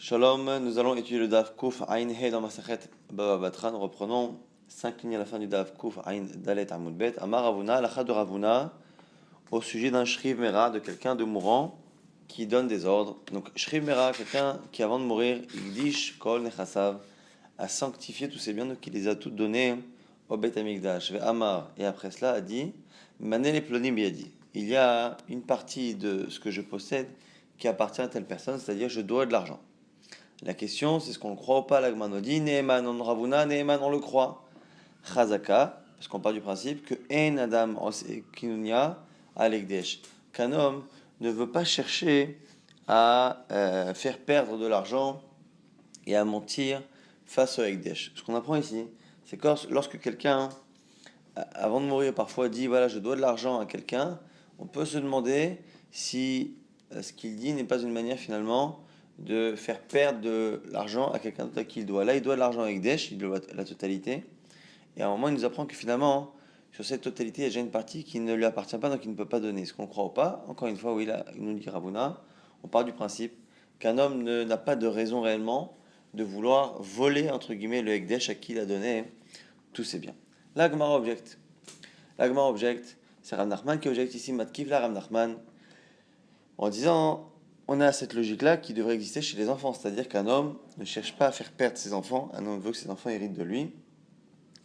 Shalom, nous allons étudier le Daf Kuf Ain He dans Masachet Baba Batra. Nous reprenons 5 lignes à la fin du Daf Kuf Ain Dalet Amud Bet. Amar Ravuna, l'achad de Ravuna, au sujet d'un Shriv Mera, de quelqu'un de mourant qui donne des ordres. Donc Shriv Mera, quelqu'un qui avant de mourir, Igdish Kol Nechasav, a sanctifié tous ses biens, donc il les a tous donnés au Bet Amigdash. Amar, et après cela a dit, Mané les plonim biadi. Il y a une partie de ce que je possède qui appartient à telle personne, c'est-à-dire je dois de l'argent. La question, c'est ce qu'on le croit ou pas. L'Agman nous dit, Neeman on Ravuna, Neeman on le croit. Chazaka, parce qu'on part du principe que En Adam Kinunya Alekdesh, qu'un homme ne veut pas chercher à faire perdre de l'argent et à mentir face au Ekdesh. Ce qu'on apprend ici, c'est que lorsque quelqu'un, avant de mourir, parfois dit, voilà, je dois de l'argent à quelqu'un, on peut se demander si ce qu'il dit n'est pas une manière finalement de faire perdre de l'argent à quelqu'un d'autre à qui il doit. Là, il doit de l'argent à Ekdesh, il doit la totalité. Et à un moment, il nous apprend que finalement, sur cette totalité, il y a déjà une partie qui ne lui appartient pas, donc il ne peut pas donner. Ce qu'on croit ou pas, encore une fois, oui, là, il nous dit Ravuna, on part du principe qu'un homme n'a pas de raison réellement de vouloir voler, entre guillemets, le Ekdesh à qui il a donné tous ses biens. Là, Gemara objecte. La Gemara objecte, c'est Rav Nachman qui objecte ici, Matkif la Rav Nachman, en disant, on a cette logique-là qui devrait exister chez les enfants, c'est-à-dire qu'un homme ne cherche pas à faire perdre ses enfants, un homme veut que ses enfants héritent de lui.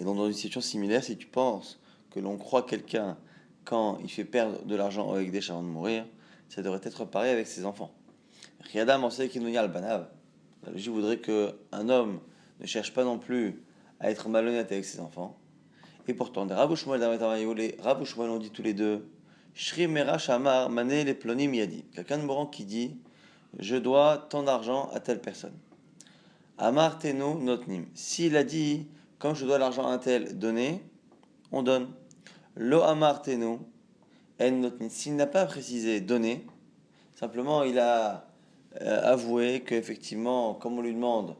Et donc dans une situation similaire, si tu penses que l'on croit quelqu'un quand il fait perdre de l'argent au Ekdesh avant de mourir, ça devrait être pareil avec ses enfants. Riyadam en sait qu'il nous y a le banav. La logique voudrait qu'un homme ne cherche pas non plus à être malhonnête avec ses enfants. Et pourtant, des Rav Shmuel les Rav Shmuel ont dit tous les deux, Shri Mera Shamar Mané les Plonim Yadi. Quelqu'un de mourant qui dit, je dois tant d'argent à telle personne. Amar Tenu Notnim. S'il a dit, comme je dois l'argent à un tel, donner, on donne. Lo Amar Tenu En Notnim. S'il n'a pas précisé donner, simplement il a avoué qu'effectivement, comme on lui demande,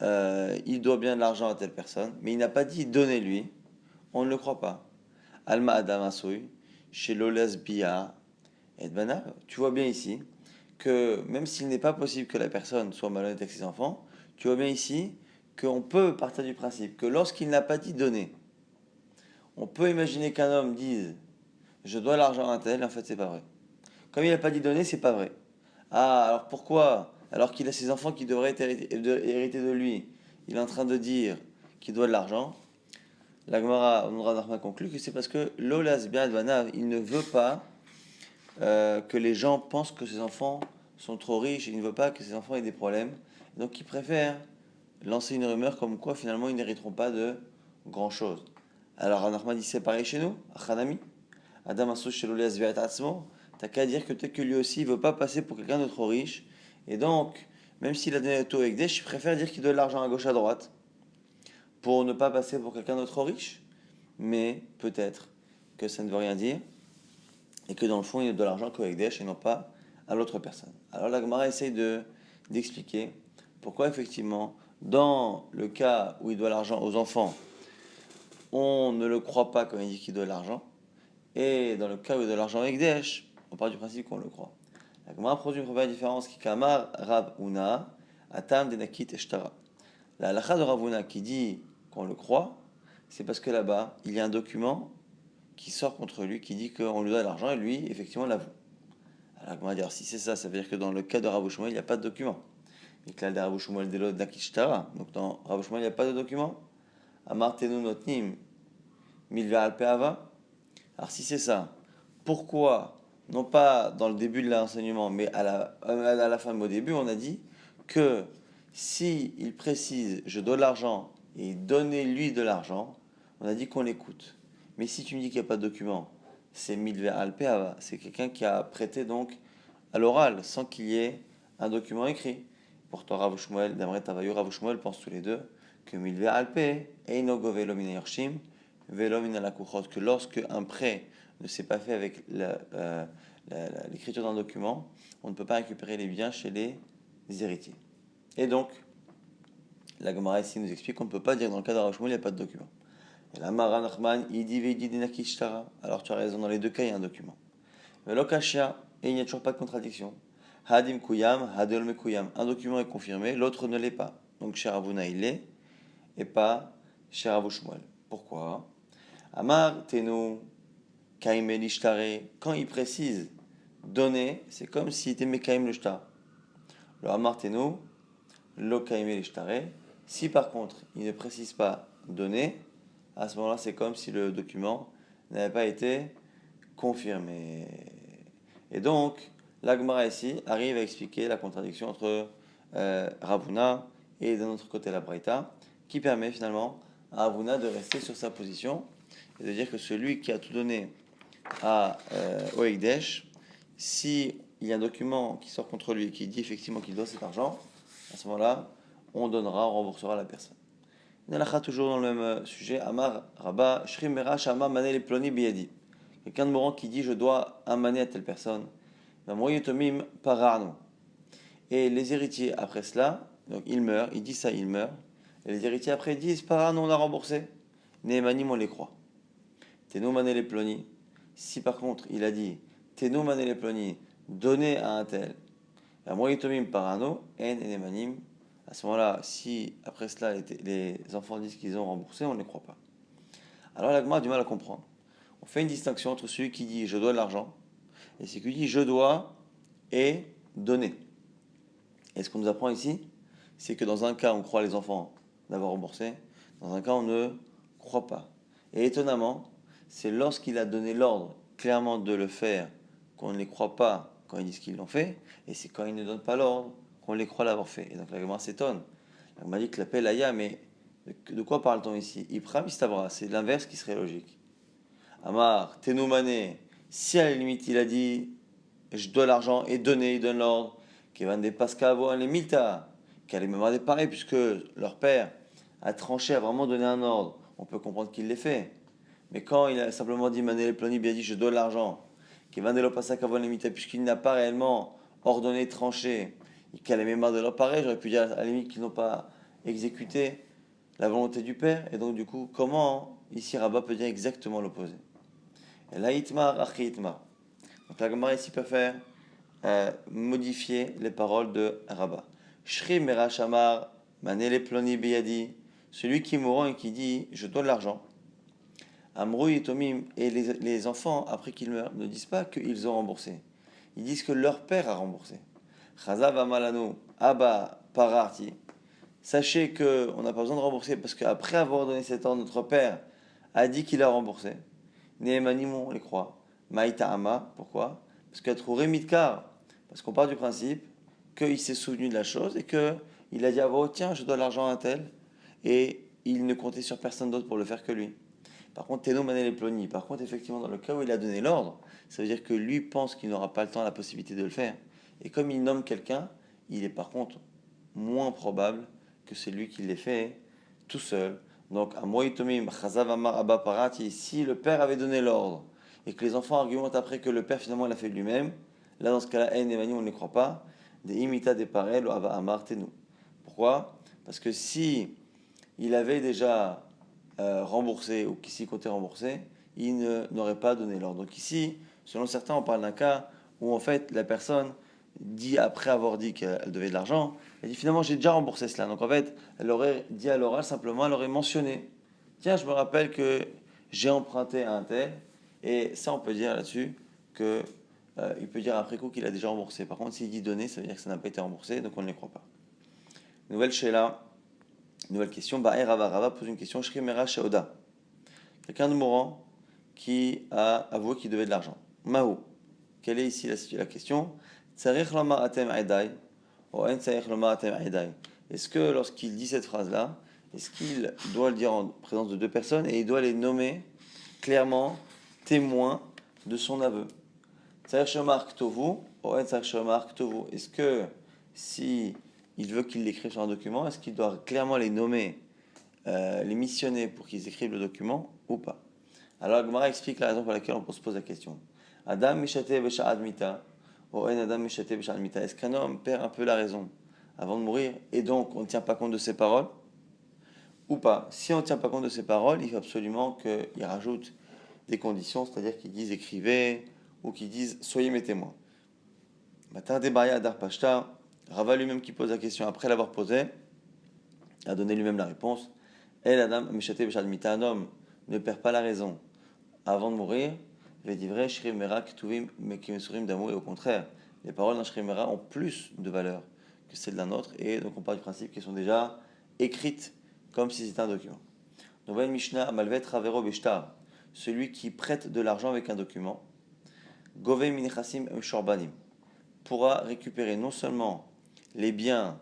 il doit bien de l'argent à telle personne, mais il n'a pas dit donnez-lui, on ne le croit pas. Alma Adam Asoui, chez Lolas Bia et Bana, tu vois bien ici que même s'il n'est pas possible que la personne soit malhonnête avec ses enfants, tu vois bien ici qu'on peut partir du principe que lorsqu'il n'a pas dit donner, on peut imaginer qu'un homme dise je dois l'argent à un tel, en fait c'est pas vrai. Comme il n'a pas dit donner, c'est pas vrai. Ah, alors pourquoi, alors qu'il a ses enfants qui devraient hériter de lui, il est en train de dire qu'il doit de l'argent? La Gemara, on aura conclu que c'est parce que l'Olas Biad il ne veut pas que les gens pensent que ses enfants sont trop riches et il ne veut pas que ses enfants aient des problèmes. Donc il préfère lancer une rumeur comme quoi finalement ils n'hériteront pas de grand chose. Alors Anachman dit c'est pareil chez nous, Achanami. Adam Assou chez l'Olias Viatatzmo, t'as qu'à dire que peut-être que lui aussi il veut pas passer pour quelqu'un de trop riche. Et donc, même s'il a donné tout avec des, je préfère dire qu'il donne de l'argent à gauche à droite pour ne pas passer pour quelqu'un de trop riche. Mais peut-être que ça ne veut rien dire et que dans le fond il a de l'argent qu'au Ekdesh et non pas à l'autre personne. Alors la Gemara essaye d'expliquer pourquoi effectivement dans le cas où il doit l'argent aux enfants, on ne le croit pas quand il dit qu'il doit l'argent, et dans le cas où il doit l'argent au Ekdesh, on part du principe qu'on le croit. La Gemara produit une première différence qui kamar Rav Una atam denakit eshtara. La halakha de Rav Una qui dit qu'on le croit, c'est parce que là-bas il y a un document qui sort contre lui, qui dit qu'on lui doit l'argent, et lui, effectivement, l'avoue. Alors, comment dire, si c'est ça, ça veut dire que dans le cas de Rav Shmuel, il n'y a pas de document. Et que là, de Rav Shmuel, de Nakishtara. Donc, dans Rav Shmuel, il n'y a pas de document. Amartenu notnim milva alpeava. Alors, si c'est ça, pourquoi, non pas dans le début de l'enseignement, mais à la fin, mais au début, on a dit que si il précise je dois de l'argent et donnez-lui de l'argent, on a dit qu'on l'écoute. Mais si tu me dis qu'il n'y a pas de document, c'est milver alpeava, c'est quelqu'un qui a prêté donc à l'oral, sans qu'il y ait un document écrit. Pourtant, Rav Shmuel, Damret Tavayu, Rav Shmuel pensent tous les deux que milver alpe, eino govelo min yorshim, velo min alakuchot, que lorsque un prêt ne s'est pas fait avec l'écriture d'un document, on ne peut pas récupérer les biens chez les héritiers. Et donc, la Gemara ici nous explique qu'on ne peut pas dire que dans le cas de Rav Shmuel, il n'y a pas de document. Et la Mara Nachman, il dit Veididinakishtara. Alors tu as raison, dans les deux cas, il y a un document. Mais l'okashia, et il n'y a toujours pas de contradiction. Hadim Kuyam, Hadol Mekuyam. Un document est confirmé, l'autre ne l'est pas. Donc chez Ravuna il l'est, et pas chez Rav Shmuel. Pourquoi? Amar Tenu Kaim Elishtare. Quand il précise donner, c'est comme s'il était Mekaim le Shtar. Le Amar Tenu, Lo Kaim Elishtare. Si par contre il ne précise pas donner, à ce moment-là c'est comme si le document n'avait pas été confirmé. Et donc, l'Agmara ici arrive à expliquer la contradiction entre Ravuna et d'un autre côté la Braïta, qui permet finalement à Ravuna de rester sur sa position et de dire que celui qui a tout donné au Ekdesh, si il y a un document qui sort contre lui et qui dit effectivement qu'il doit cet argent, à ce moment-là, on remboursera la personne. Nalacha toujours dans le même sujet, Amar Rabba, Shrim Mera Shama Mané le Ploni Biyadi. Quelqu'un de mourant qui dit je dois un mané à telle personne. Et les héritiers après cela, donc il meurt, il dit ça, il meurt. Et les héritiers après disent Parano, on a remboursé. Nehemanim, on les croit. Teno mané les ploni. Si par contre il a dit Teno mané les ploni, donnez à un tel. Moyetomim Parano, en Nehemanim. À ce moment-là, si après cela les enfants disent qu'ils ont remboursé, on ne les croit pas. Alors l'Agma a du mal à comprendre. On fait une distinction entre celui qui dit je dois de l'argent et celui qui dit je dois et donner. Et ce qu'on nous apprend ici, c'est que dans un cas on croit les enfants d'avoir remboursé, dans un cas on ne croit pas. Et étonnamment, c'est lorsqu'il a donné l'ordre clairement de le faire qu'on ne les croit pas quand ils disent qu'ils l'ont fait, et c'est quand ils ne donnent pas l'ordre qu'on les croit l'avoir fait. Et donc la Gemara s'étonne. La Gemara dit que l'appel Aya, mais de quoi parle-t-on ici? Ipram Istabra, c'est l'inverse qui serait logique. Amar, Tenoumane, si à la limite il a dit je dois l'argent et donner, il donne l'ordre, qui va des Pascavo les Milta, qui allait même des pareils, puisque leur père a tranché, a vraiment donné un ordre, on peut comprendre qu'il l'ait fait. Mais quand il a simplement dit Mané Ploni, bien dit je dois l'argent, qui va des Pascavo les Milta, puisqu'il n'a pas réellement ordonné, tranché, et qu'elle avait même de leur pareil, j'aurais pu dire à la limite qu'ils n'ont pas exécuté la volonté du père, et donc du coup, comment ici Rabat peut dire exactement l'opposé? La Itmar, Achi Itmar. Donc la Gemara ici peut faire modifier les paroles de Rabat. Shri Mera Shamar, Manele Ploni Beyadi. Celui qui est mourant et qui dit je dois de l'argent. Amrou Yitomim. Et les enfants, après qu'ils meurent, ne disent pas qu'ils ont remboursé. Ils disent que leur père a remboursé. Chazav Amalano, Abba Pararti. Sachez qu'on n'a pas besoin de rembourser parce qu'après avoir donné cet ordre, notre père a dit qu'il a remboursé. Nehemanim, on les croit. Maïta Ama, pourquoi? Parce qu'il a trouvé Midkar. Parce qu'on part du principe qu'il s'est souvenu de la chose et qu'il a dit à voix haute, tiens, je dois l'argent à un tel. Et il ne comptait sur personne d'autre pour le faire que lui. Par contre, Teno Mané les Ploni. Par contre, effectivement, dans le cas où il a donné l'ordre, ça veut dire que lui pense qu'il n'aura pas le temps, la possibilité de le faire. Et comme il nomme quelqu'un, il est par contre moins probable que c'est lui qui l'ait fait tout seul. Donc, à Moïtomim, Chazav Amar Abba Parati, si le père avait donné l'ordre et que les enfants argumentent après que le père finalement l'a fait lui-même, là dans ce cas-là, En et Mani, on ne les croit pas. Des imita des parel ou Abba Amar Tenu. Pourquoi? Parce que si il avait déjà remboursé ou qui s'y comptait rembourser, il n'aurait pas donné l'ordre. Donc ici, selon certains, on parle d'un cas où en fait la personne dit après avoir dit qu'elle devait de l'argent, elle dit finalement j'ai déjà remboursé cela. Donc en fait, elle aurait dit à l'oral simplement, elle aurait mentionné, tiens, je me rappelle que j'ai emprunté à un tel, et ça on peut dire là-dessus que il peut dire après coup qu'il a déjà remboursé. Par contre, s'il dit donner, ça veut dire que ça n'a pas été remboursé, donc on ne les croit pas. Nouvelle Sheila, nouvelle question. Ba'er Rava pose une question. Shrimera Shaoda. Quelqu'un de mourant qui a avoué qu'il devait de l'argent. Mahou. Quelle est ici la question? Est-ce que lorsqu'il dit cette phrase-là, est-ce qu'il doit le dire en présence de deux personnes et il doit les nommer clairement témoins de son aveu? Est-ce que si il veut qu'il l'écrive sur un document, est-ce qu'il doit clairement les nommer, les missionner pour qu'ils écrivent le document ou pas? Alors Gemara explique la raison pour laquelle on se pose la question. Adam Mishate Besha'ad Mita, Adam Mishate Besha'ad Mita. Est-ce qu'un homme perd un peu la raison avant de mourir et donc on ne tient pas compte de ses paroles ou pas? Si on ne tient pas compte de ses paroles, il faut absolument qu'il rajoute des conditions, c'est-à-dire qu'ils disent écrivez ou qu'ils disent soyez mes témoins. Matar Debaya Adar Pashta, Rava lui-même qui pose la question après l'avoir posée, a donné lui-même la réponse. El Adam Meshate Beshad Mita, un homme ne perd pas la raison avant de mourir. Vedivrei Shrim Mera Ketuvim Mekimesurim d'amour, et au contraire, les paroles d'un Shrim Mera ont plus de valeur que celles d'un autre, et donc on part du principe qu'elles sont déjà écrites comme si c'était un document. Nouvelle Mishnah, Malvet Ravero Beshtar, celui qui prête de l'argent avec un document, Gove Minechasim Shorbanim, pourra récupérer non seulement les biens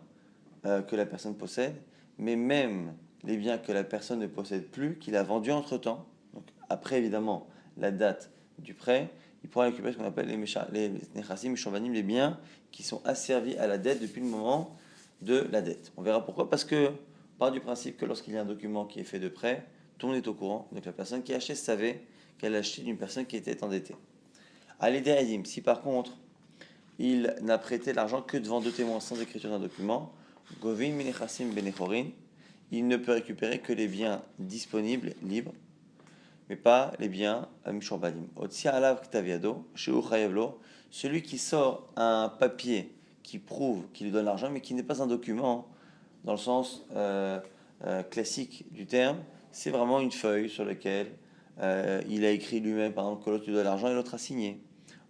que la personne possède, mais même les biens que la personne ne possède plus, qu'il a vendus entre-temps. Donc après évidemment la date du prêt, il pourra récupérer ce qu'on appelle les Nechassim Shorbanim, les biens qui sont asservis à la dette depuis le moment de la dette. On verra pourquoi, parce que part du principe que lorsqu'il y a un document qui est fait de prêt, tout le monde est au courant. Donc la personne qui a acheté savait qu'elle a acheté d'une personne qui était endettée. Allez Adim, si par contre il n'a prêté l'argent que devant deux témoins sans écriture d'un document, Govin Minechassim Benechorin, il ne peut récupérer que les biens disponibles, libres, mais pas les biens Mishorbadim. Otsia Alav Ktaviado, Sheu Chayevlo, celui qui sort un papier qui prouve qu'il lui donne l'argent, mais qui n'est pas un document dans le sens classique du terme, c'est vraiment une feuille sur laquelle il a écrit lui-même, par exemple, que l'autre lui donne l'argent et l'autre a signé.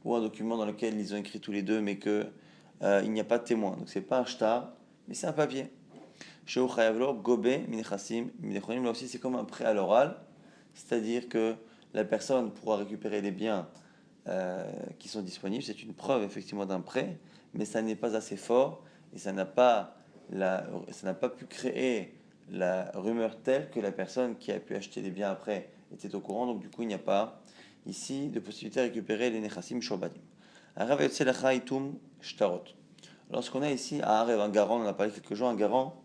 Ou un document dans lequel ils ont écrit tous les deux, mais il n'y a pas de témoin. Donc c'est pas un shtar, mais c'est un papier. Sheu Chayavlo, Gobe, Minechassim, Minechonim, là aussi c'est comme un prêt à l'oral, c'est-à-dire que la personne pourra récupérer les biens qui sont disponibles. C'est une preuve effectivement d'un prêt, mais ça n'est pas assez fort et ça n'a pas pu créer la rumeur telle que la personne qui a pu acheter les biens après était au courant. Donc du coup, il n'y a pas ici de possibilité de récupérer les nechassim shobadim. Lorsqu'on a ici à Arev un garant, on en a parlé quelques jours, un garant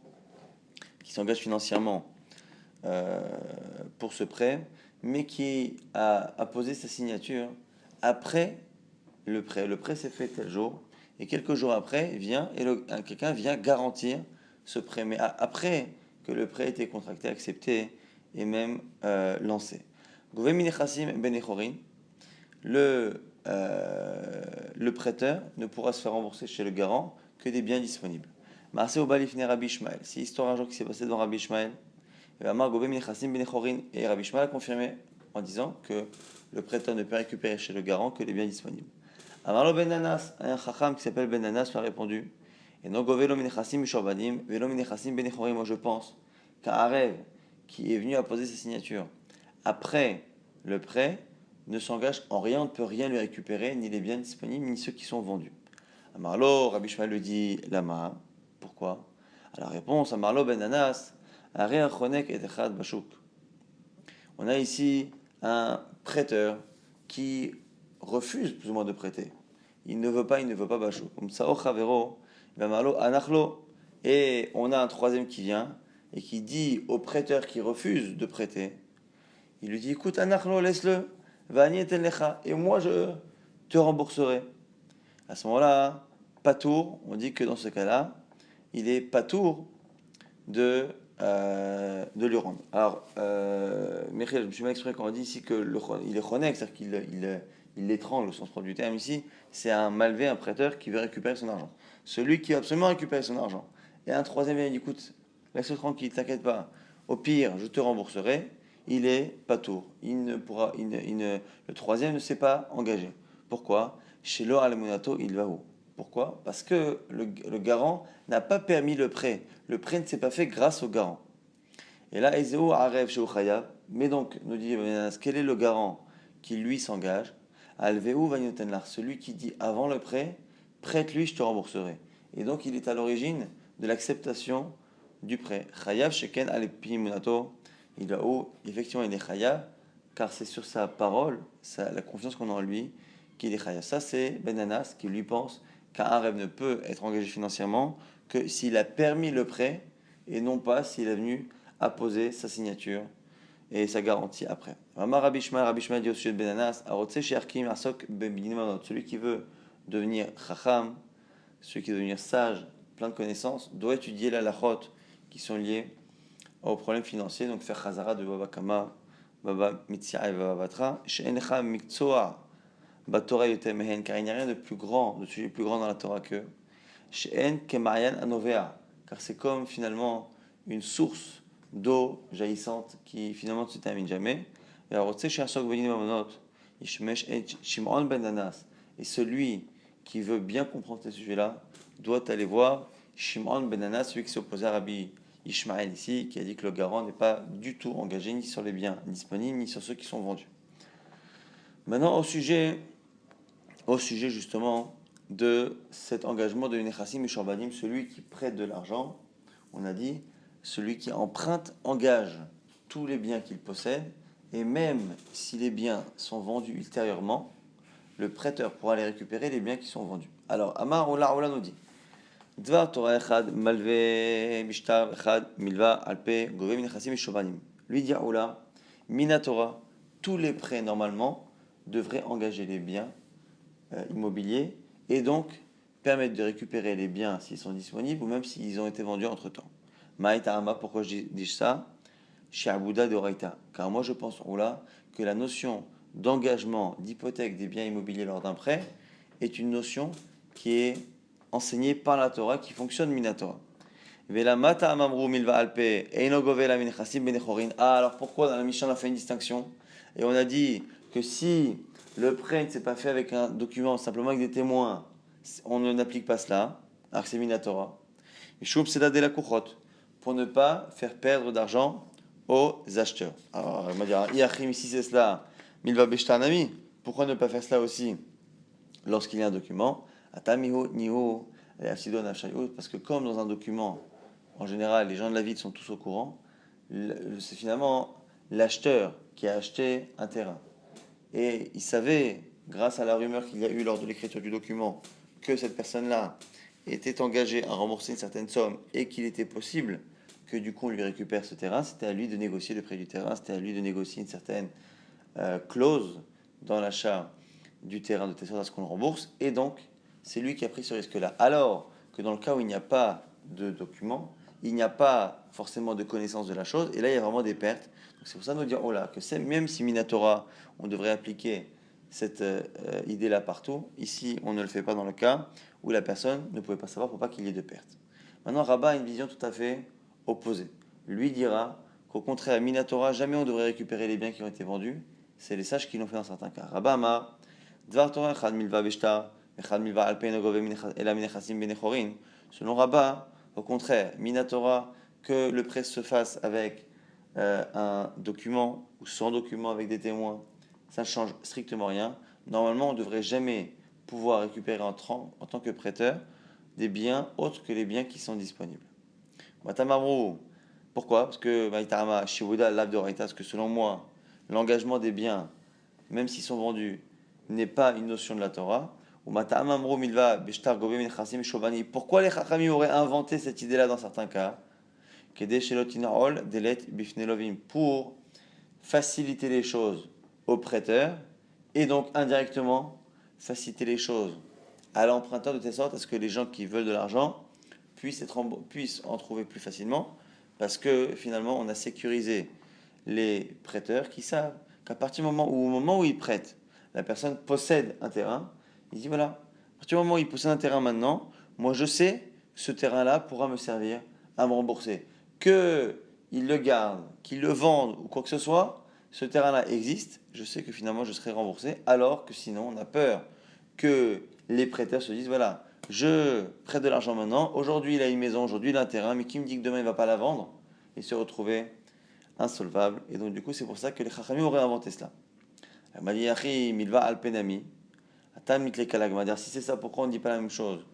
qui s'engage financièrement pour ce prêt, mais qui a posé sa signature après le prêt. Le prêt s'est fait tel jour, et quelques jours après, quelqu'un vient garantir ce prêt, mais après que le prêt ait été contracté, accepté et même lancé. Le prêteur ne pourra se faire rembourser chez le garant que des biens disponibles. C'est l'histoire un jour qui s'est passée devant Rabbi Ishmael. Et Rabbi Ishmael a confirmé en disant que le prêteur ne peut récupérer chez le garant que les biens disponibles. Amarlo Ben Nanas, un chacham qui s'appelle Ben Nanas lui a répondu, et non govelo minechassim mishorbadim, velo minechassim benechorim. Moi je pense qu'un Arev qui est venu à poser sa signature après le prêt ne s'engage en rien, on ne peut rien lui récupérer, ni les biens disponibles, ni ceux qui sont vendus. Amarlo, Rabbi Ishmael lui dit, Lama, pourquoi? À la réponse, Amarlo Ben Nanas, Are chonek et echad bashuk. On a ici un prêteur qui refuse plus ou moins de prêter. Il ne veut pas bashuk. Et on a un troisième qui vient et qui dit au prêteur qui refuse de prêter, il lui dit, écoute, anachlo, laisse-le, et moi je te rembourserai. À ce moment-là, patour, on dit que dans ce cas-là, il est patour de lui rendre. Alors, Michel, je me suis mal exprimé quand on dit ici qu'il est chonek, c'est-à-dire qu'il l'étrangle au sens propre du terme ici, c'est un malvé, un prêteur qui veut récupérer son argent. Celui qui veut absolument récupérer son argent. Et un troisième vient, il dit, écoute, laisse-le tranquille, t'inquiète pas, au pire, je te rembourserai, il est patour. Le troisième ne s'est pas engagé. Pourquoi? Chez l'or al-munato, il va où? Pourquoi? Parce que le garant n'a pas permis le prêt. Le prêt ne s'est pas fait grâce au garant. Et là, Ezeo Arev chez Chayav. Mais donc, nous dit quel est le garant qui lui s'engage? Alveu Vanyotenlar, celui qui dit avant le prêt, prête-lui, je te rembourserai. Et donc, il est à l'origine de l'acceptation du prêt. Chayav Sheken Alepi Munato, il va où? Effectivement, il est Chayav, car c'est sur sa parole, la confiance qu'on a en lui, qu'il est Chayav. Ça, c'est Ben Anas qui lui pense qu'un Arev ne peut être engagé financièrement que s'il a permis le prêt et non pas s'il est venu apposer sa signature et sa garantie après. Rabbi Ishmael dit au sujet de Ben Anas, celui qui veut devenir chacham, celui qui veut devenir sage, plein de connaissances, doit étudier la lachot qui sont liées aux problèmes financiers, donc faire chazara de Baba Kama, Baba Mitzia et Baba Batra, she'encha mikzoa Batora yotemehen, car il n'y a rien de plus grand, de sujet plus grand dans la Torah que She'en kemayan anovea, car c'est comme finalement une source d'eau jaillissante qui finalement ne se termine jamais. Et alors, tu sais, chez Asok Benin Mamonot, Ishmesh et Shimon ben Nanas, et celui qui veut bien comprendre ces sujets-là, doit aller voir Shimon ben Nanas, celui qui s'est opposé à Rabbi Ishmael ici, qui a dit que le garant n'est pas du tout engagé ni sur les biens disponibles, ni sur ceux qui sont vendus. Maintenant, au sujet justement de cet engagement de Nechassim et Shorbanim, celui qui prête de l'argent, on a dit, celui qui emprunte engage tous les biens qu'il possède, et même si les biens sont vendus ultérieurement, le prêteur pourra les récupérer, les biens qui sont vendus. Alors, Amar Ola nous dit, Dvar Torah Echad Malve Mishtar Echad Milva Alpe Gove Nechassim et Shorbanim. Lui dit Ola, Minatora, tous les prêts normalement devraient engager les biens immobiliers et donc permettre de récupérer les biens s'ils sont disponibles ou même s'ils ont été vendus entre temps. Maïta Ama, pourquoi je dis ça? Chez Abouda de Oraita. Car moi je pense là que la notion d'engagement, d'hypothèque des biens immobiliers lors d'un prêt est une notion qui est enseignée par la Torah, qui fonctionne minatora. Ah, alors pourquoi dans la Mishnah on a fait une distinction? Et on a dit que si le prêt ne s'est pas fait avec un document, simplement avec des témoins, on n'applique pas cela, alors c'est minatora. Pour ne pas faire perdre d'argent aux acheteurs. Alors, on va dire, Iachim, ici c'est cela, Milva Beshtanami, pourquoi ne pas faire cela aussi lorsqu'il y a un document? Atamiho, Niho, parce que comme dans un document, en général, les gens de la ville sont tous au courant, c'est finalement l'acheteur qui a acheté un terrain. Et il savait, grâce à la rumeur qu'il y a eu lors de l'écriture du document, que cette personne-là était engagée à rembourser une certaine somme et qu'il était possible que du coup on lui récupère ce terrain. C'était à lui de négocier le prix du terrain, c'était à lui de négocier une certaine clause dans l'achat du terrain de telle sorte à ce qu'on le rembourse. Et donc, c'est lui qui a pris ce risque-là. Alors que dans le cas où il n'y a pas de document, il n'y a pas forcément de connaissance de la chose, et là il y a vraiment des pertes. Donc c'est pour ça nous dire, oh là, que même si Minatora, on devrait appliquer cette idée-là partout, ici on ne le fait pas dans le cas où la personne ne pouvait pas savoir pour pas qu'il y ait de pertes. Maintenant, Rabat a une vision tout à fait opposée. Lui dira qu'au contraire, Minatora, jamais on devrait récupérer les biens qui ont été vendus. C'est les sages qui l'ont fait dans certains cas. Rabat Amar, Dvar Torah Echad Milva Beshta, Echad Milva Alpein Ogove Ela Minechasim Benechorin. Selon Rabat, au contraire, Minatora, que le prêt se fasse avec un document ou sans document avec des témoins, ça ne change strictement rien. Normalement, on ne devrait jamais pouvoir récupérer en tant que prêteur des biens autres que les biens qui sont disponibles. Matamamru, pourquoi? Parce que Maïtarama, Shibuda, l'Abdoraita, parce que selon moi, l'engagement des biens, même s'ils sont vendus, n'est pas une notion de la Torah. Ou Matamamru milva beshtar gobe min chasim shobani. Pourquoi les Chachamim auraient inventé cette idée-là dans certains cas? Kede shelot ina'ol delet bifnelovim, pour faciliter les choses au prêteur et donc indirectement faciliter les choses à l'emprunteur de telle sorte à ce que les gens qui veulent de l'argent puissent en trouver plus facilement parce que finalement on a sécurisé les prêteurs qui savent qu'à partir du moment où, au moment où ils prêtent, la personne possède un terrain, il dit voilà, à partir du moment où il possède un terrain maintenant, moi je sais que ce terrain-là pourra me servir à me rembourser. Qu'il le garde, qu'il le vende ou quoi que ce soit, ce terrain-là existe, je sais que finalement je serai remboursé, alors que sinon on a peur que les prêteurs se disent voilà, je prête de l'argent maintenant, aujourd'hui il a une maison, aujourd'hui il a un terrain, mais qui me dit que demain il ne va pas la vendre et se retrouver insolvable. Et donc du coup c'est pour ça que les Chachamim auraient inventé cela. Si c'est ça, pourquoi on ne dit pas la même chose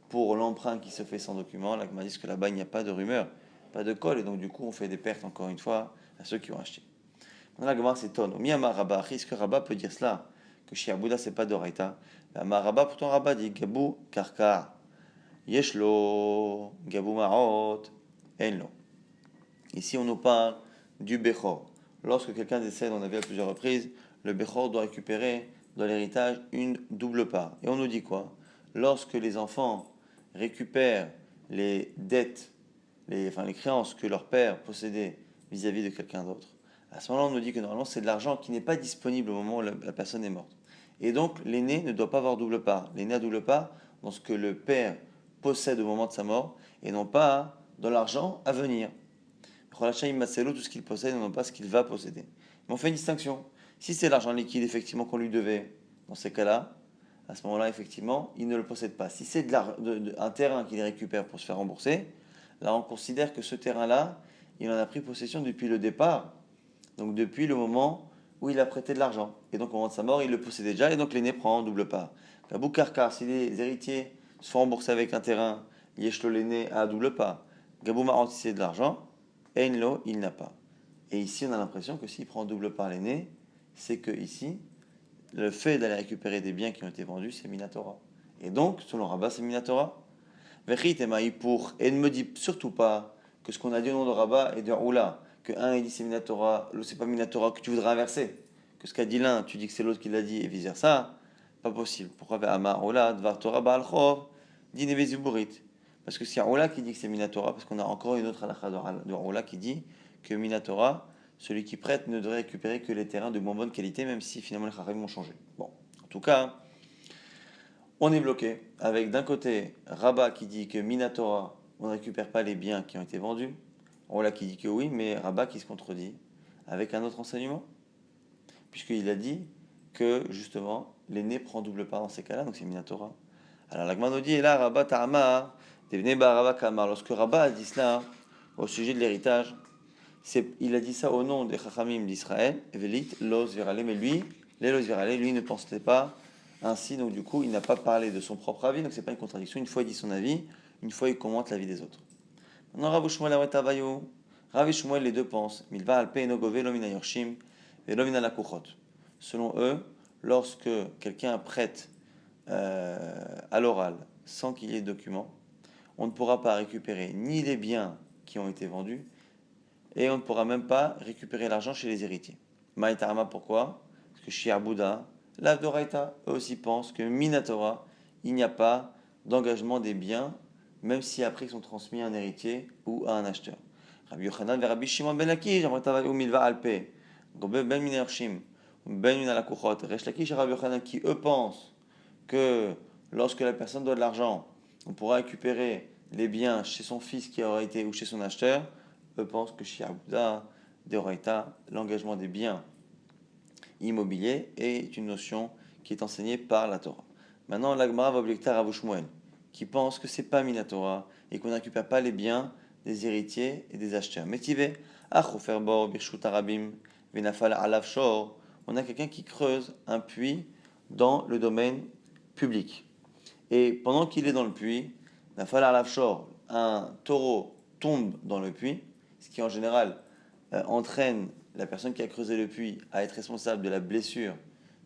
pour l'emprunt qui se fait sans document? Là, m'a dit que là-bas il n'y a pas de rumeur, pas de colle, et donc du coup on fait des pertes encore une fois à ceux qui ont acheté. La Gemara s'étonne. Miyama Rabba, est-ce que Rabba peut dire cela? Que chez Abouda c'est pas d'Oraita. La Rabba, pourtant Rabba dit Gabou Karka. Yeshlo, Gabou Marot, Enlo. Ici on nous parle du Bechor. Lorsque quelqu'un décède, on a vu à plusieurs reprises, le Bechor doit récupérer dans l'héritage une double part. Et on nous dit quoi? Lorsque les enfants récupèrent les dettes, les créances que leur père possédait vis-à-vis de quelqu'un d'autre, à ce moment-là, on nous dit que normalement, c'est de l'argent qui n'est pas disponible au moment où la personne est morte. Et donc, l'aîné ne doit pas avoir double part. L'aîné a double part dans ce que le père possède au moment de sa mort, et non pas dans l'argent à venir. Tout ce qu'il possède, et non pas ce qu'il va posséder. Mais on fait une distinction. Si c'est l'argent liquide, effectivement, qu'on lui devait, dans ces cas-là, à ce moment-là, effectivement, il ne le possède pas. Si c'est un terrain qu'il récupère pour se faire rembourser, là, on considère que ce terrain-là, il en a pris possession depuis le départ, donc depuis le moment où il a prêté de l'argent. Et donc, au moment de sa mort, il le possédait déjà, et donc l'aîné prend en double part. Kabou Karkar, si les héritiers se font rembourser avec un terrain, Yeshlo l'aîné a double part. Gabou Marant, si c'est de l'argent, Enlo, il n'a pas. Et ici, on a l'impression que s'il prend double part l'aîné, c'est que ici, le fait d'aller récupérer des biens qui ont été vendus, c'est Minatora. Et donc, selon Rabat, c'est Minatora. Vechit et pour. Et ne me dis surtout pas que ce qu'on a dit au nom de Rabat et de Oula, que un il dit c'est Minatora, l'autre c'est pas Minatora, que tu voudrais inverser. Que ce qu'a dit l'un, tu dis que c'est l'autre qui l'a dit et vice versa. Pas possible. Pourquoi Ama Oula, Dvar Torah Baal Chov, dit Nevezuburit. Parce que c'est Oula qui dit que c'est Minatora, parce qu'on a encore une autre halakha de Oula qui dit que Minatora, celui qui prête ne devrait récupérer que les terrains de moins bonne qualité, même si finalement les Chachamim ont changé. Bon, en tout cas, on est bloqué avec d'un côté Rabat qui dit que Minatora, on ne récupère pas les biens qui ont été vendus. Ola qui dit que oui, mais Rabat qui se contredit avec un autre enseignement, puisqu'il a dit que justement l'aîné prend double part dans ces cas-là, donc c'est Minatora. Alors l'Agma nous dit, et là Rabat Ta'ama, devenez Rabat Kamar. Lorsque Rabat a dit cela au sujet de l'héritage, il a dit ça au nom des Chachamim d'Israël, Velit, Los Virale, mais lui, les Los Virale, lui ne pensait pas ainsi, donc du coup, il n'a pas parlé de son propre avis, donc c'est pas une contradiction. Une fois il dit son avis, une fois il commente l'avis des autres. Maintenant, Rav Shmuel Awetavayo, Rav et Shmuel, les deux pensent, Milva alpe enogove lomina yorshim, et lomina lakuchot. Selon eux, lorsque quelqu'un prête à l'oral, sans qu'il y ait de document, on ne pourra pas récupérer ni les biens qui ont été vendus, et on ne pourra même pas récupérer l'argent chez les héritiers. Maïtarama, pourquoi? Parce que Shia Bouddha, l'Avdoraita, eux aussi pensent que Minatora, il n'y a pas d'engagement des biens, même si après ils sont transmis à un héritier ou à un acheteur. Rabbi Yochanan et Rabbi Shimon ben Lakish, ou Milva Alpe, Gobe ben Minershim, ben Minalakuchot, Resh Lakish et Rabbi Yochanan qui eux pensent que lorsque la personne doit de l'argent, on pourra récupérer les biens chez son fils qui aura été ou chez son acheteur. Eux pensent que chez Abouda, Deoraita, l'engagement des biens immobiliers est une notion qui est enseignée par la Torah. Maintenant, l'Agmara va objecter à Rav Shmuel, qui pense que c'est pas Minatora et qu'on ne récupère pas les biens des héritiers et des acheteurs. Métivé, Achoferbor, Birshut Arabim, Venafal Alav Shor, on a quelqu'un qui creuse un puits dans le domaine public. Et pendant qu'il est dans le puits, Nafal Alav Shor, un taureau tombe dans le puits, ce qui en général entraîne la personne qui a creusé le puits à être responsable de la blessure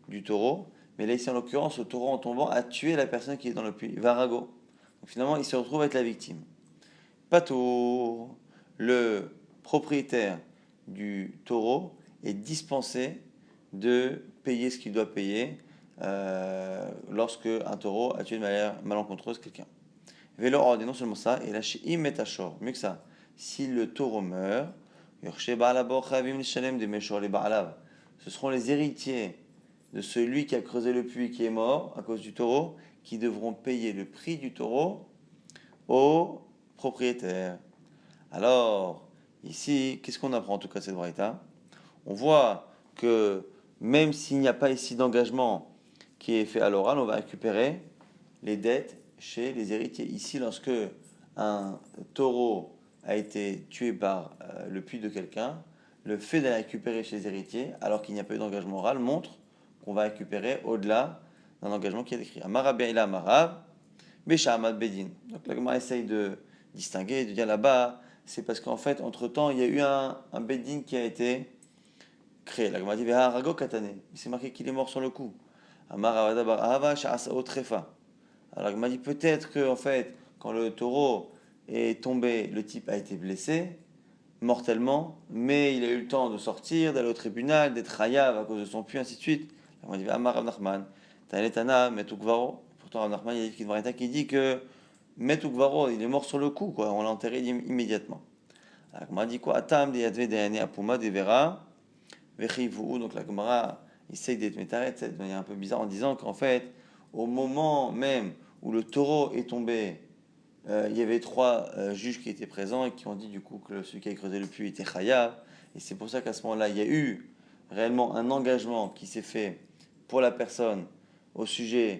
du taureau. Mais là, ici, en l'occurrence, le taureau en tombant a tué la personne qui est dans le puits, Varago. Donc finalement, il se retrouve avec la victime. Pato, le propriétaire du taureau est dispensé de payer ce qu'il doit payer lorsque un taureau a tué de manière malencontreuse quelqu'un. Vélo, et non seulement ça, et là, chez Imetachor, mieux que ça, si le taureau meurt, ce seront les héritiers de celui qui a creusé le puits qui est mort à cause du taureau qui devront payer le prix du taureau au propriétaire. Alors, ici, qu'est-ce qu'on apprend en tout cas de cette braïta? On voit que même s'il n'y a pas ici d'engagement qui est fait à l'oral, on va récupérer les dettes chez les héritiers. Ici, lorsque un taureau a été tué par le puits de quelqu'un, le fait d'aller récupérer chez les héritiers, alors qu'il n'y a pas eu d'engagement oral, montre qu'on va récupérer au-delà d'un engagement qui est écrit. Amara Be'ila Amarav, Beshahamad Bedin. Donc la Gemara essaye de distinguer, de dire là-bas, c'est parce qu'en fait, entre-temps, il y a eu un Bedin qui a été créé. La Gemara dit Ve'harago Katane. Il s'est marqué qu'il est mort sur le coup. Amara Vadabar Ahava Sha'asao Trefa. Alors la Gemara dit peut-être que, en fait, quand le taureau est tombé, le type a été blessé mortellement, mais il a eu le temps de sortir, d'aller au tribunal, d'être hayav à cause de son puits, ainsi de suite. On dit Amar Rav Nachman, Tanetana, Metukvaro. Pourtant, Rav Nachman, il y a une qui dit que Metukvaro, il est mort sur le coup, quoi. On l'a enterré immédiatement. La Gemara dit quoi? Atam de Yadve de Apuma de Vera, Vechivu. Donc la Gemara, essaye d'être métaré de manière un peu bizarre en disant qu'en fait, au moment même où le taureau est tombé, il y avait trois juges qui étaient présents et qui ont dit du coup que celui qui a creusé le puits était Chayav. Et c'est pour ça qu'à ce moment-là, il y a eu réellement un engagement qui s'est fait pour la personne au sujet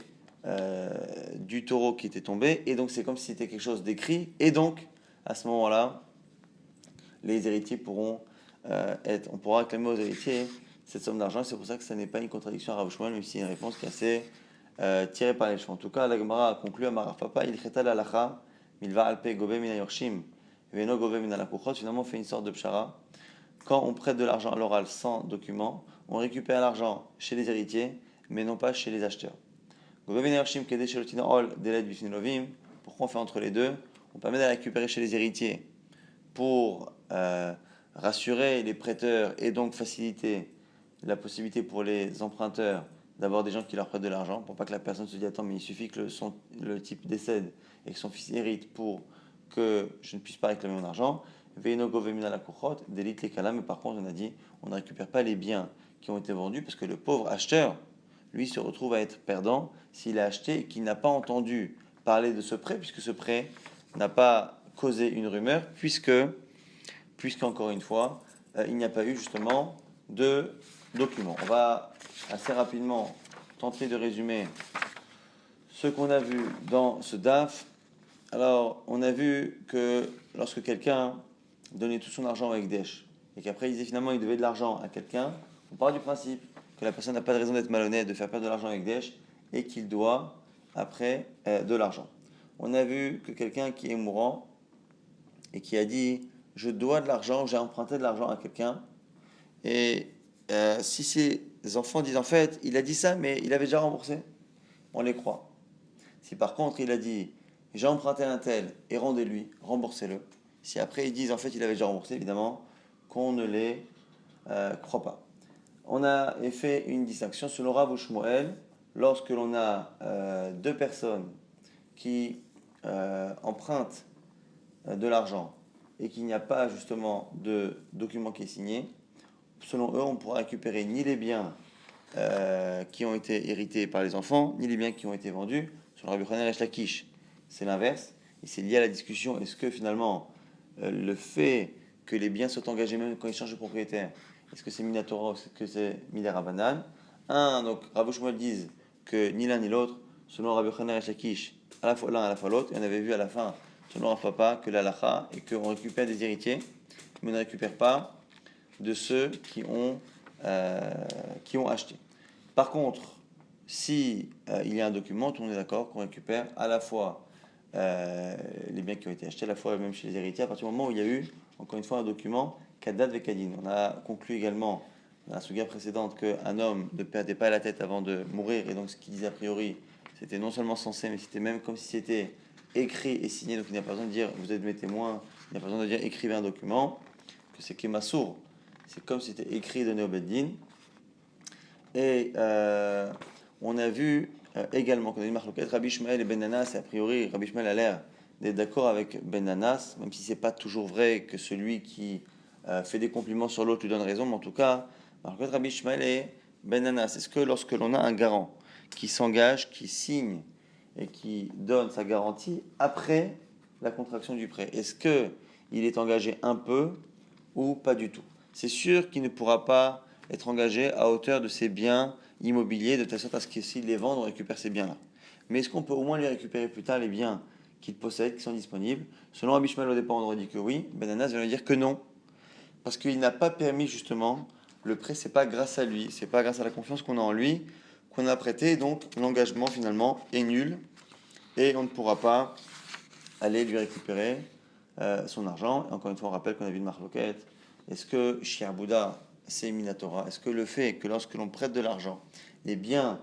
du taureau qui était tombé. Et donc c'est comme si c'était quelque chose d'écrit. Et donc, à ce moment-là, les héritiers pourront on pourra réclamer aux héritiers cette somme d'argent. C'est pour ça que ça n'est pas une contradiction à Rav Shmuel, même si c'est une réponse qui est assez tirée par les cheveux. En tout cas, la Gemara a conclu à Maraf Papa, il cheta la lacha, milva alpe gobe mina yorshim, veno gobe mina lakuchot. Finalement, on fait une sorte de pshara. Quand on prête de l'argent à l'oral sans document, on récupère l'argent chez les héritiers, mais non pas chez les acheteurs. Gobe mina yorshim kede shelotina ol deled bifnilovim. Pourquoi on fait entre les deux? On permet de récupérer chez les héritiers pour rassurer les prêteurs et donc faciliter la possibilité pour les emprunteurs d'avoir des gens qui leur prêtent de l'argent, pour pas que la personne se dise attends mais il suffit que le type décède et que son fils hérite pour que je ne puisse pas réclamer mon argent. Veino govemina la kuchot, d'élite les kalam, mais par contre on a dit on ne récupère pas les biens qui ont été vendus parce que le pauvre acheteur, lui, se retrouve à être perdant s'il a acheté et qu'il n'a pas entendu parler de ce prêt, puisque ce prêt n'a pas causé une rumeur, puisqu'encore une fois, il n'y a pas eu justement de document. On va assez rapidement tenter de résumer ce qu'on a vu dans ce DAF. Alors, on a vu que lorsque quelqu'un donnait tout son argent avec Daesh, et qu'après il disait finalement il devait de l'argent à quelqu'un, on part du principe que la personne n'a pas de raison d'être malhonnête, de faire perdre de l'argent avec Daesh, et qu'il doit après de l'argent. On a vu que quelqu'un qui est mourant et qui a dit je dois de l'argent, j'ai emprunté de l'argent à quelqu'un, et si ses enfants disent en fait il a dit ça mais il avait déjà remboursé, on les croit. Si par contre il a dit j'ai emprunté un tel et rendez-lui, remboursez-le, si après ils disent en fait il avait déjà remboursé, évidemment qu'on ne les croit pas. On a fait une distinction selon Rav ou Shmuel, lorsque l'on a deux personnes qui empruntent de l'argent et qu'il n'y a pas justement de document qui est signé, selon eux, on pourra récupérer ni les biens qui ont été hérités par les enfants, ni les biens qui ont été vendus. Selon Rabbi Yochanan Resh Lakish, c'est l'inverse. Et c'est lié à la discussion, est-ce que finalement, le fait que les biens soient engagés même quand ils changent de propriétaire, est-ce que c'est Minatora ou est-ce que c'est Midera Banane? Donc Rabbi Shmuel disent que ni l'un ni l'autre, selon Rabbi Yochanan Resh Lakish, à la fois l'un à la fois l'autre, et on avait vu à la fin, selon Rav Papa, que l'alacha est qu'on récupère des héritiers, mais on ne récupère pas de ceux qui ont acheté. Par contre, si il y a un document, tout le monde est d'accord qu'on récupère à la fois les biens qui ont été achetés, à la fois même chez les héritiers, à partir du moment où il y a eu, encore une fois, un document Kadat Vekadin. On a conclu également dans la souga précédente qu'un homme ne perdait pas la tête avant de mourir, et donc ce qu'il disait a priori, c'était non seulement censé, mais c'était même comme si c'était écrit et signé, donc il n'y a pas besoin de dire vous êtes mes témoins, il n'y a pas besoin de dire écrivez un document, que c'est Kemassour, c'est comme si c'était écrit donné au Beddin. Et on a vu également qu'on a dit Marloquet, Rabbi Shmuel et Ben Nanas, et a priori Rabbi Shmuel a l'air d'être d'accord avec Ben Nanas, même si c'est pas toujours vrai que celui qui fait des compliments sur l'autre lui donne raison, mais en tout cas, Marloquet, Rabbi Shmuel et Ben Nanas, est-ce que lorsque l'on a un garant qui s'engage, qui signe et qui donne sa garantie après la contraction du prêt, est-ce que il est engagé un peu ou pas du tout? C'est sûr qu'il ne pourra pas être engagé à hauteur de ses biens immobiliers, de telle sorte à ce que s'il les vend, on récupère ces biens-là. Mais est-ce qu'on peut au moins lui récupérer plus tard les biens qu'il possède, qui sont disponibles? Selon Rabbi Shmuel, au départ, on aurait dit que oui. Ben Anas vient de dire que non, parce qu'il n'a pas permis justement le prêt. C'est pas grâce à lui, c'est pas grâce à la confiance qu'on a en lui qu'on a prêté. Donc l'engagement finalement est nul et on ne pourra pas aller lui récupérer son argent. Et encore une fois, on rappelle qu'on a vu une marloquette. Est-ce que Shiar Bouddha, c'est Minatora? Est-ce que le fait que lorsque l'on prête de l'argent, les biens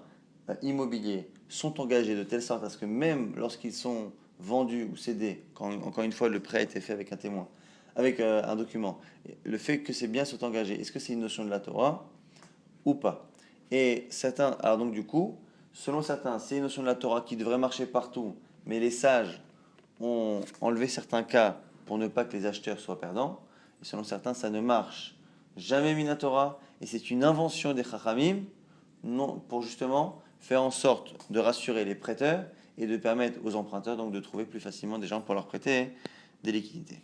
immobiliers sont engagés de telle sorte à ce que même lorsqu'ils sont vendus ou cédés, quand encore une fois le prêt a été fait avec un témoin, avec un document, le fait que ces biens soient engagés, est-ce que c'est une notion de la Torah ou pas? Et certains, alors donc du coup, selon certains, c'est une notion de la Torah qui devrait marcher partout, mais les sages ont enlevé certains cas pour ne pas que les acheteurs soient perdants. Et selon certains, ça ne marche jamais Minatora. Et c'est une invention des Chachamim non, pour justement faire en sorte de rassurer les prêteurs et de permettre aux emprunteurs donc de trouver plus facilement des gens pour leur prêter des liquidités.